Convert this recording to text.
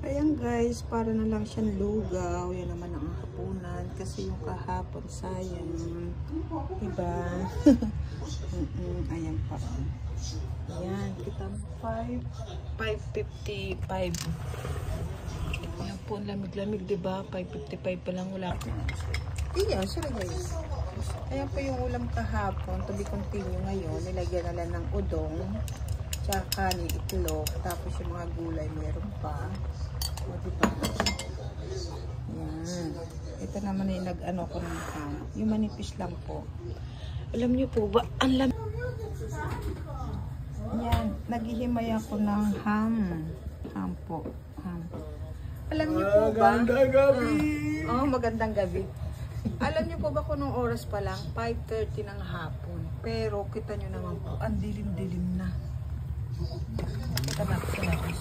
Ayan guys, para na lang siyang lugaw. Yan naman ang hapunan. Kasi yung kahapon, sayang. Diba? Ayan pa. Ayan, kita mo 5.55. Ayan po, lamig-lamig, diba? 5.55 pa lang wala. Iya, sorry guys. Ayan po yung ulam kahapon. To be continue ngayon. Nilagyan na lang ng udong. Tsaka kanin, itlog. Tapos yung mga gulay meron pa. O, diba? Ayan. Ito naman yung nag-ano ko ng ham. Yung manipis lang po. Alam niyo po ba? Ang lam... Ayan. Naghihimay ako ng ham. Ham po. Ham. Alam niyo po ba? Magandang gabi! Magandang gabi. Alam niyo po ba kung nung oras pa lang? 5:30 ng hapon. Pero kita niyo naman po, ang dilim-dilim na. Kita natin sa labas.